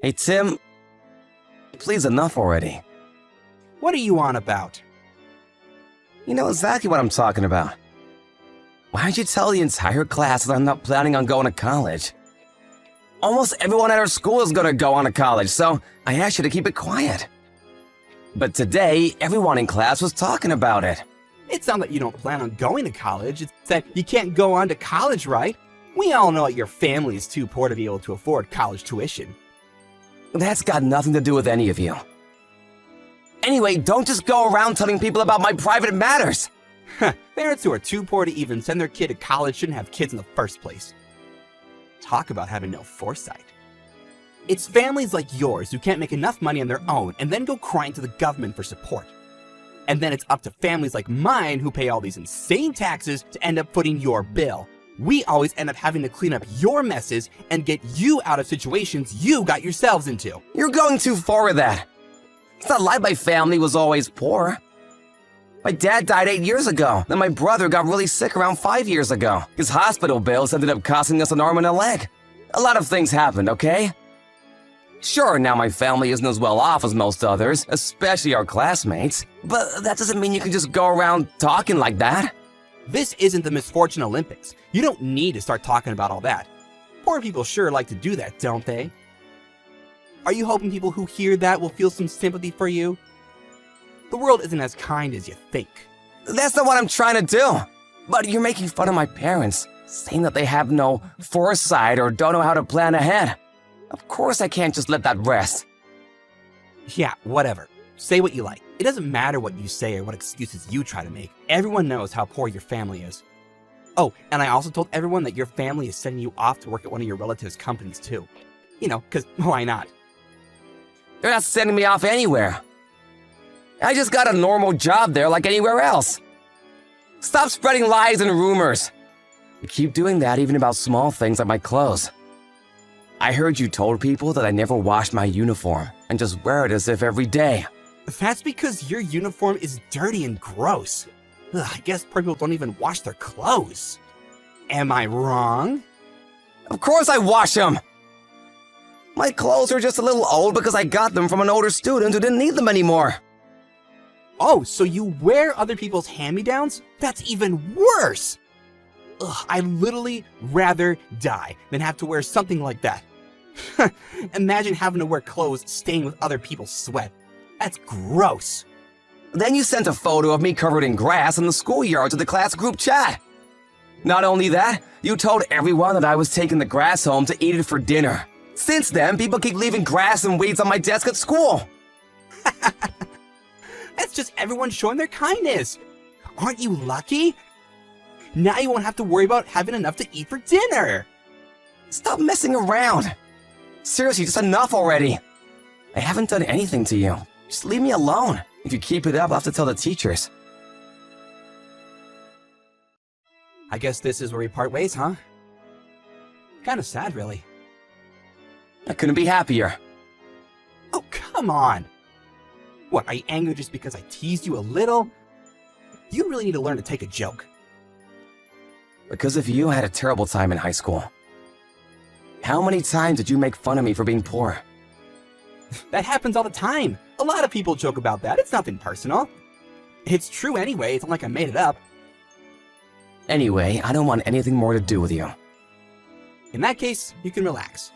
Hey, Tim, please enough already. What are you on about? You know exactly what I'm talking about. Why'd you tell the entire class that I'm not planning on going to college? Almost everyone at our school is gonna go on to college, so I asked you to keep it quiet. But today, everyone in class was talking about it. It's not that you don't plan on going to college, it's that you can't go on to college, right? We all know that your family is too poor to be able to afford college tuition. That's got nothing to do with any of you. Anyway, don't just go around telling people about my private matters. Parents who are too poor to even send their kid to college shouldn't have kids in the first place. Talk about having no foresight. It's families like yours who can't make enough money on their own and then go crying to the government for support. And then it's up to families like mine who pay all these insane taxes to end up footing your bill. We always end up having to clean up your messes and get you out of situations you got yourselves into. You're going too far with that. It's not like my family was always poor. My dad died 8 years ago, then my brother got really sick around 5 years ago. His hospital bills ended up costing us an arm and a leg. A lot of things happened, okay? Sure, now my family isn't as well off as most others, especially our classmates, but that doesn't mean you can just go around talking like that. This isn't the Misfortune Olympics. You don't need to start talking about all that. Poor people sure like to do that, don't they? Are you hoping people who hear that will feel some sympathy for you? The world isn't as kind as you think. That's not what I'm trying to do. But you're making fun of my parents, saying that they have no foresight or don't know how to plan ahead. Of course I can't just let that rest. Yeah, whatever. Say what you like. It doesn't matter what you say or what excuses you try to make. Everyone knows how poor your family is. Oh, and I also told everyone that your family is sending you off to work at one of your relatives' companies too. You know, because why not? They're not sending me off anywhere. I just got a normal job there like anywhere else. Stop spreading lies and rumors. You keep doing that even about small things like my clothes. I heard you told people that I never washed my uniform and just wear it as if every day. That's because your uniform is dirty and gross. Ugh, I guess poor people don't even wash their clothes. Am I wrong? Of course I wash them! My clothes are just a little old because I got them from an older student who didn't need them anymore. Oh, so you wear other people's hand-me-downs? That's even worse! Ugh, I'd literally rather die than have to wear something like that. Imagine having to wear clothes stained with other people's sweat. That's gross. Then you sent a photo of me covered in grass in the schoolyard to the class group chat. Not only that, you told everyone that I was taking the grass home to eat it for dinner. Since then, people keep leaving grass and weeds on my desk at school. That's just everyone showing their kindness. Aren't you lucky? Now you won't have to worry about having enough to eat for dinner. Stop messing around. Seriously, just enough already. I haven't done anything to you. Just leave me alone. If you keep it up, I'll have to tell the teachers. I guess this is where we part ways, huh? Kinda sad, really. I couldn't be happier. Oh, come on. What, are you angry just because I teased you a little? You really need to learn to take a joke. Because of you, I had a terrible time in high school. How many times did you make fun of me for being poor? That happens all the time. A lot of people joke about that. It's nothing personal. It's true anyway. It's not like I made it up. Anyway, I don't want anything more to do with you. In that case, you can relax.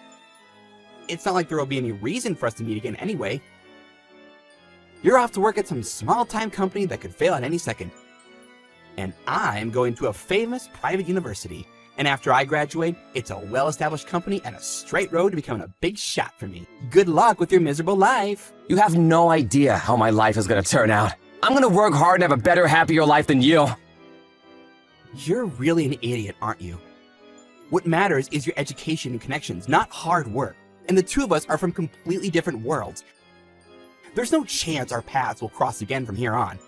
It's not like there will be any reason for us to meet again anyway. You're off to work at some small-time company that could fail at any second. And I'm going to a famous private university. And after I graduate, it's a well-established company and a straight road to becoming a big shot for me. Good luck with your miserable life. You have no idea how my life is gonna turn out. I'm gonna work hard and have a better, happier life than you. You're really an idiot, aren't you? What matters is your education and connections, not hard work. And the two of us are from completely different worlds. There's no chance our paths will cross again from here on.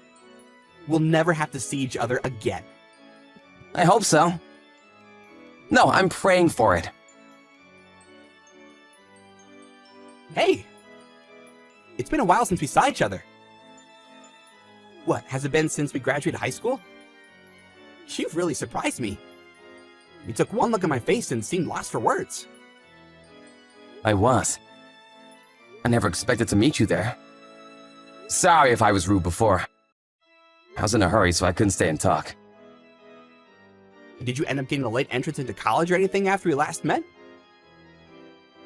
We'll never have to see each other again. I hope so. No, I'm praying for it. Hey! It's been a while since we saw each other. What, has it been since we graduated high school? You've really surprised me. You took one look at my face and seemed lost for words. I was. I never expected to meet you there. Sorry if I was rude before. I was in a hurry, so I couldn't stay and talk. Did you end up getting a late entrance into college or anything after we last met?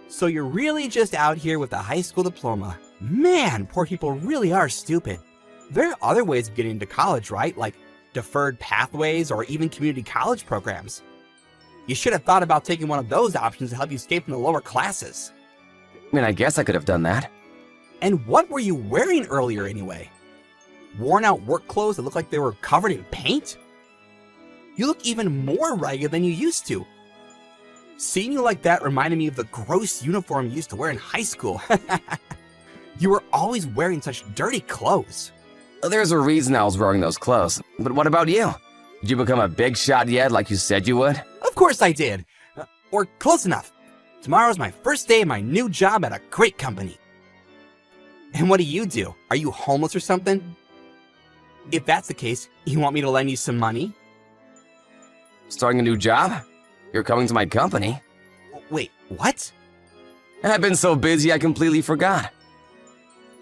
So you're really just out here with a high school diploma. Man, poor people really are stupid. There are other ways of getting into college, right? Like deferred pathways or even community college programs. You should have thought about taking one of those options to help you escape from the lower classes. I mean, I guess I could have done that. And what were you wearing earlier anyway? Worn out work clothes that look like they were covered in paint? You look even more ragged than you used to. Seeing you like that reminded me of the gross uniform you used to wear in high school. You were always wearing such dirty clothes. There's a reason I was wearing those clothes. But what about you? Did you become a big shot yet, like you said you would? Of course I did. Or close enough. Tomorrow's my first day of my new job at a great company. And what do? Are you homeless or something? If that's the case, you want me to lend you some money? Starting a new job? You're coming to my company. Wait, what? I've been so busy I completely forgot.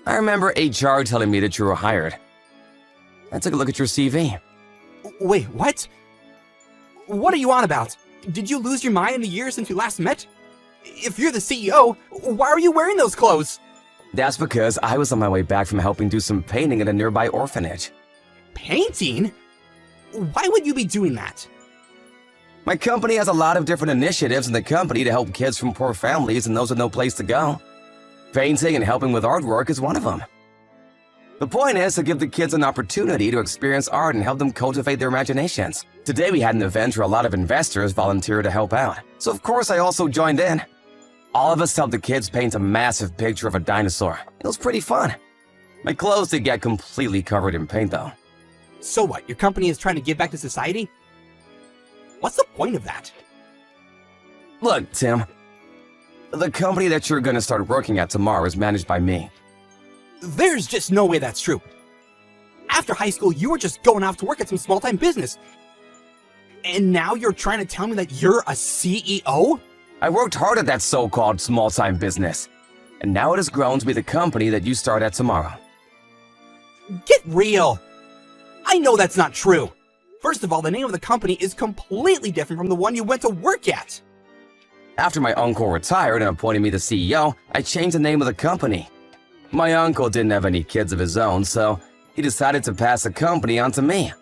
I remember HR telling me that you were hired. I took a look at your CV. Wait, what? What are you on about? Did you lose your mind in the years since we last met? If you're the CEO, why are you wearing those clothes? That's because I was on my way back from helping do some painting at a nearby orphanage. Painting? Why would you be doing that? My company has a lot of different initiatives in the company to help kids from poor families and those with no place to go. Painting and helping with artwork is one of them. The point is to give the kids an opportunity to experience art and help them cultivate their imaginations. Today we had an event where a lot of investors volunteered to help out, so of course I also joined in. All of us helped the kids paint a massive picture of a dinosaur. It was pretty fun. My clothes did get completely covered in paint though. So what, your company is trying to give back to society? What's the point of that? Look, Tim. The company that you're gonna start working at tomorrow is managed by me. There's just no way that's true. After high school, you were just going off to work at some small-time business. And now you're trying to tell me that you're a CEO? I worked hard at that so-called small-time business. And now it has grown to be the company that you start at tomorrow. Get real! I know that's not true. First of all, the name of the company is completely different from the one you went to work at. After my uncle retired and appointed me the CEO, I changed the name of the company. My uncle didn't have any kids of his own, so he decided to pass the company on to me.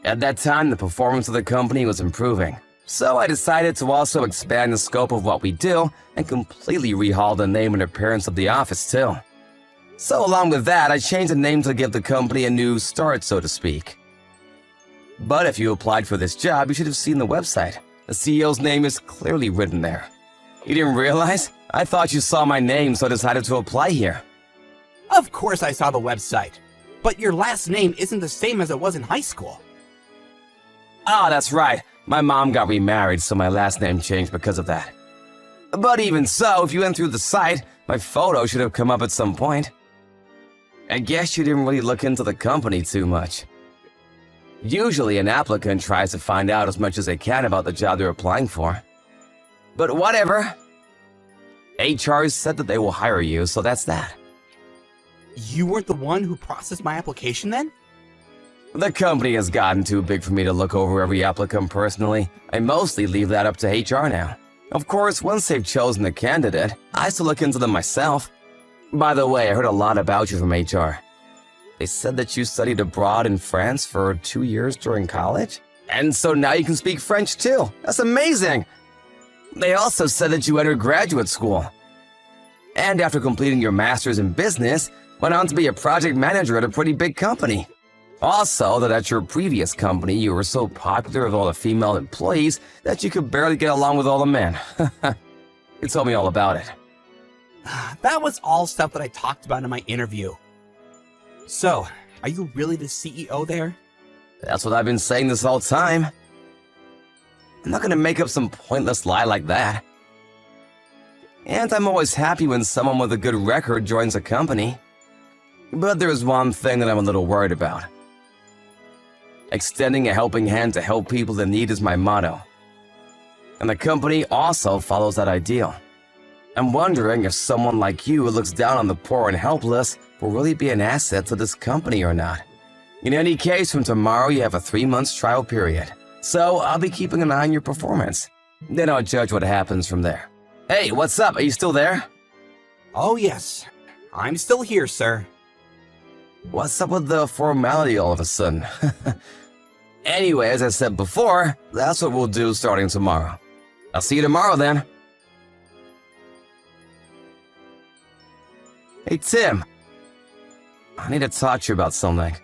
At that time, the performance of the company was improving, so I decided to also expand the scope of what we do and completely rehaul the name and appearance of the office too. So along with that, I changed the name to give the company a new start, so to speak. But if you applied for this job, you should have seen the website. The CEO's name is clearly written there. You didn't realize? I thought you saw my name, so I decided to apply here. Of course I saw the website, but your last name isn't the same as it was in high school. Oh, that's right. My mom got remarried, so my last name changed because of that. But even so, if you went through the site, my photo should have come up at some point. I guess you didn't really look into the company too much. Usually an applicant tries to find out as much as they can about the job they're applying for. But whatever. HR said that they will hire you, so that's that. You weren't the one who processed my application then? The company has gotten too big for me to look over every applicant personally. I mostly leave that up to HR now. Of course, once they've chosen a candidate, I still look into them myself. By the way, I heard a lot about you from HR. They said that you studied abroad in France for 2 years during college? And so now you can speak French too. That's amazing! They also said that you entered graduate school. And after completing your master's in business, went on to be a project manager at a pretty big company. Also, that at your previous company, you were so popular with all the female employees that you could barely get along with all the men. You told me all about it. That was all stuff that I talked about in my interview. So, are you really the CEO there? That's what I've been saying this whole time. I'm not gonna make up some pointless lie like that. And I'm always happy when someone with a good record joins a company. But there's one thing that I'm a little worried about. Extending a helping hand to help people in need is my motto. And the company also follows that ideal. I'm wondering if someone like you who looks down on the poor and helpless will really be an asset to this company or not. In any case, from tomorrow you have a 3-month trial period. So I'll be keeping an eye on your performance. Then I'll judge what happens from there. Hey, what's up? Are you still there? Oh yes, I'm still here, sir. What's up with the formality all of a sudden? Anyway, as I said before, that's what we'll do starting tomorrow. I'll see you tomorrow then. Hey Tim, I need to talk to you about something.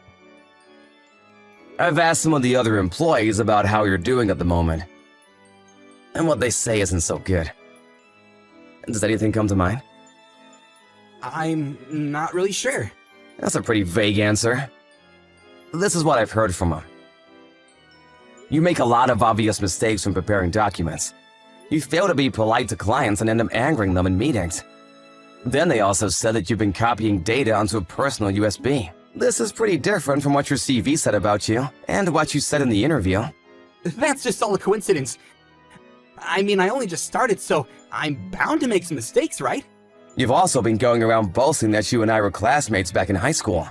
I've asked some of the other employees about how you're doing at the moment, and what they say isn't so good. Does anything come to mind? I'm not really sure. That's a pretty vague answer. This is what I've heard from them. You make a lot of obvious mistakes when preparing documents. You fail to be polite to clients and end up angering them in meetings. Then they also said that you've been copying data onto a personal USB. This is pretty different from what your CV said about you, and what you said in the interview. That's just all a coincidence. I mean, I only just started, so I'm bound to make some mistakes, right? You've also been going around boasting that you and I were classmates back in high school.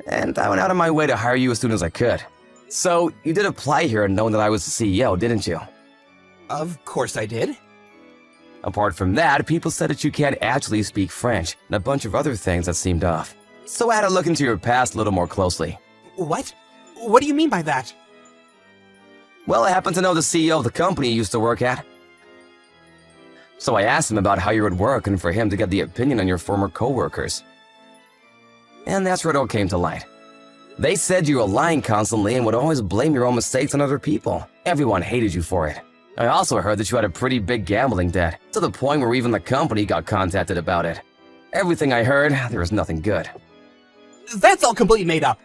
And I went out of my way to hire you as soon as I could. So, you did apply here knowing that I was the CEO, didn't you? Of course I did. Apart from that, people said that you can't actually speak French, and a bunch of other things that seemed off. So I had to look into your past a little more closely. What? What do you mean by that? Well, I happen to know the CEO of the company you used to work at. So I asked him about how you would work and for him to get the opinion on your former co-workers. And that's where it all came to light. They said you were lying constantly and would always blame your own mistakes on other people. Everyone hated you for it. I also heard that you had a pretty big gambling debt, to the point where even the company got contacted about it. Everything I heard, there was nothing good. That's all completely made up.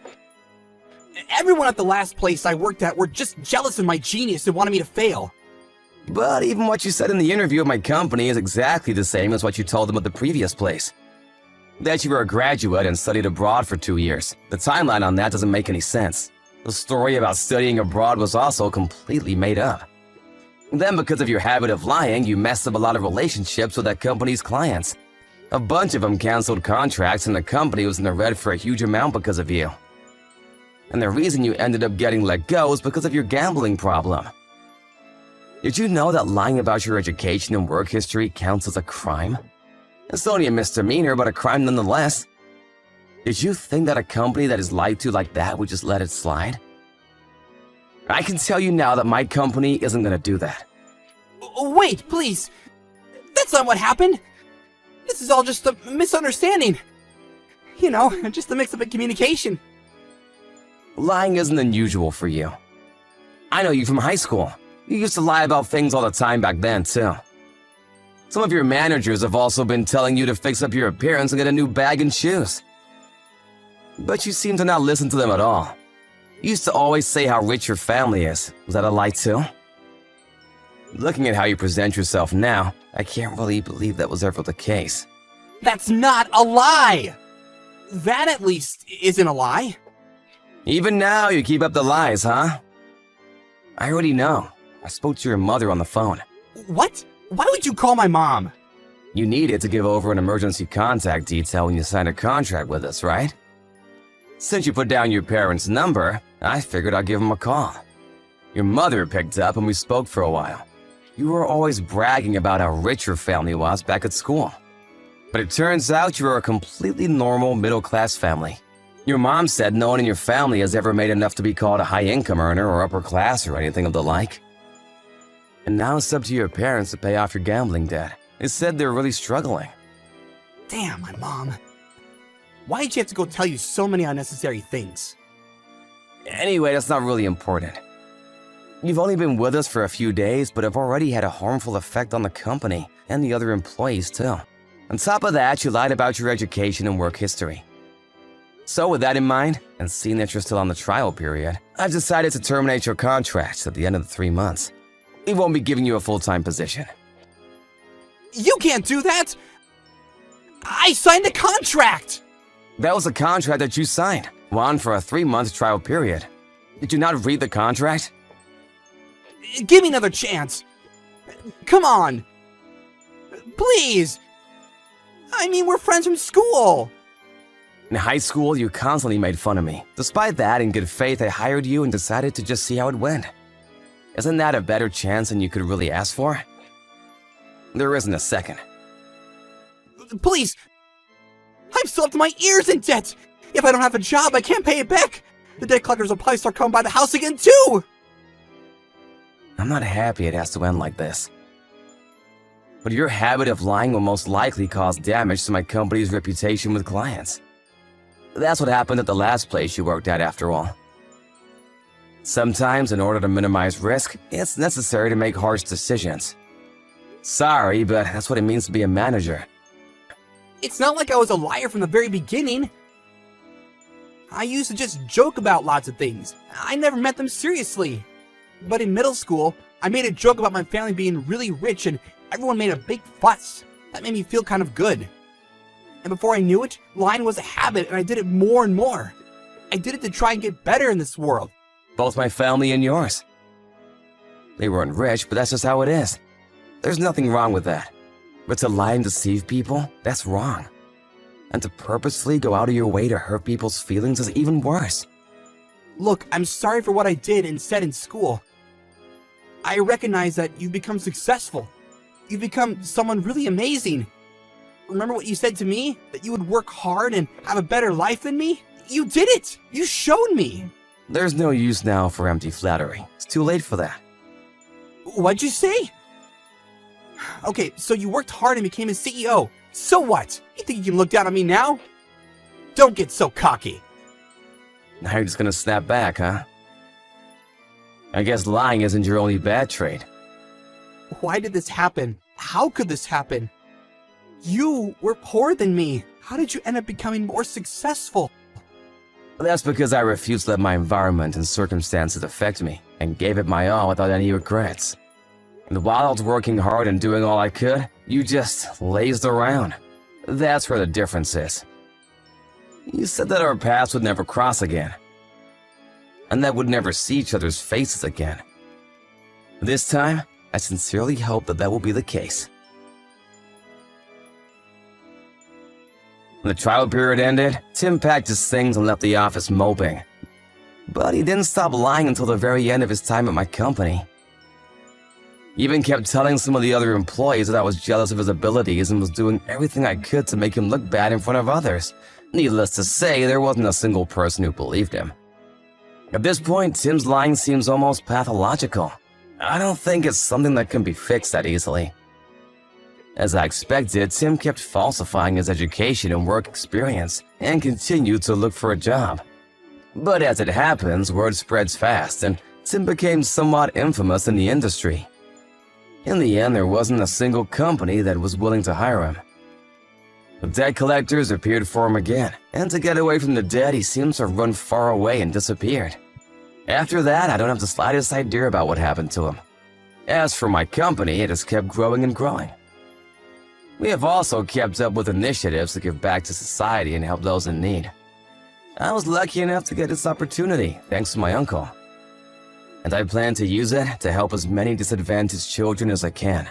Everyone at the last place I worked at were just jealous of my genius and wanted me to fail. But even what you said in the interview of my company is exactly the same as what you told them at the previous place. That you were a graduate and studied abroad for 2 years. The timeline on that doesn't make any sense. The story about studying abroad was also completely made up. Then, because of your habit of lying, you messed up a lot of relationships with that company's clients. A bunch of them canceled contracts and the company was in the red for a huge amount because of you. And the reason you ended up getting let go is because of your gambling problem. Did you know that lying about your education and work history counts as a crime? It's only a misdemeanor, but a crime nonetheless. Did you think that a company that is lied to like that would just let it slide? I can tell you now that my company isn't going to do that. Wait, please. That's not what happened. This is all just a misunderstanding. You know, just a mix-up in communication. Lying isn't unusual for you. I know you from high school. You used to lie about things all the time back then, too. Some of your managers have also been telling you to fix up your appearance and get a new bag and shoes. But you seem to not listen to them at all. You used to always say how rich your family is. Was that a lie too? Looking at how you present yourself now, I can't really believe that was ever the case. That's not a lie! That at least isn't a lie. Even now, you keep up the lies, huh? I already know. I spoke to your mother on the phone. What? Why would you call my mom? You needed to give over an emergency contact detail when you signed a contract with us, right? Since you put down your parents' number, I figured I'd give them a call. Your mother picked up and we spoke for a while. You were always bragging about how rich your family was back at school. But it turns out you are a completely normal middle-class family. Your mom said no one in your family has ever made enough to be called a high-income earner or upper class or anything of the like. And now it's up to your parents to pay off your gambling debt. They said they're really struggling. Damn, my mom. Why'd she have to go tell you so many unnecessary things? Anyway, that's not really important. You've only been with us for a few days, but have already had a harmful effect on the company and the other employees too. On top of that, you lied about your education and work history. So with that in mind, and seeing that you're still on the trial period, I've decided to terminate your contract at the end of the 3 months. We won't be giving you a full-time position. You can't do that! I signed a contract! That was a contract that you signed, one for a 3-month trial period. Did you not read the contract? Give me another chance. Come on. Please! I mean, we're friends from school! In high school, you constantly made fun of me. Despite that, in good faith, I hired you and decided to just see how it went. Isn't that a better chance than you could really ask for? There isn't a second. Please! I'm still up to my ears in debt! If I don't have a job, I can't pay it back! The debt collectors will probably start coming by the house again, too! I'm not happy it has to end like this. But your habit of lying will most likely cause damage to my company's reputation with clients. That's what happened at the last place you worked at, after all. Sometimes, in order to minimize risk, it's necessary to make harsh decisions. Sorry, but that's what it means to be a manager. It's not like I was a liar from the very beginning. I used to just joke about lots of things. I never meant them seriously. But in middle school, I made a joke about my family being really rich and everyone made a big fuss. That made me feel kind of good. And before I knew it, lying was a habit and I did it more and more. I did it to try and get better in this world. Both my family and yours. They weren't rich, but that's just how it is. There's nothing wrong with that. But to lie and deceive people, that's wrong. And to purposefully go out of your way to hurt people's feelings is even worse. Look, I'm sorry for what I did and said in school. I recognize that you've become successful. You've become someone really amazing. Remember what you said to me? That you would work hard and have a better life than me? You did it! You showed me! There's no use now for empty flattery. It's too late for that. What'd you say? Okay, so you worked hard and became a CEO. So what? You think you can look down on me now? Don't get so cocky. Now you're just gonna snap back, huh? I guess lying isn't your only bad trait. Why did this happen? How could this happen? You were poorer than me. How did you end up becoming more successful? That's because I refused to let my environment and circumstances affect me, and gave it my all without any regrets. And while I was working hard and doing all I could, you just lazed around. That's where the difference is. You said that our paths would never cross again, and that we'd never see each other's faces again. This time, I sincerely hope that will be the case. When the trial period ended, Tim packed his things and left the office moping. But he didn't stop lying until the very end of his time at my company. He even kept telling some of the other employees that I was jealous of his abilities and was doing everything I could to make him look bad in front of others. Needless to say, there wasn't a single person who believed him. At this point, Tim's lying seems almost pathological. I don't think it's something that can be fixed that easily. As I expected, Tim kept falsifying his education and work experience and continued to look for a job. But as it happens, word spreads fast and Tim became somewhat infamous in the industry. In the end, there wasn't a single company that was willing to hire him. The debt collectors appeared for him again, and to get away from the debt, he seems to have run far away and disappeared. After that, I don't have the slightest idea about what happened to him. As for my company, it has kept growing and growing. We have also kept up with initiatives to give back to society and help those in need. I was lucky enough to get this opportunity, thanks to my uncle. And I plan to use it to help as many disadvantaged children as I can.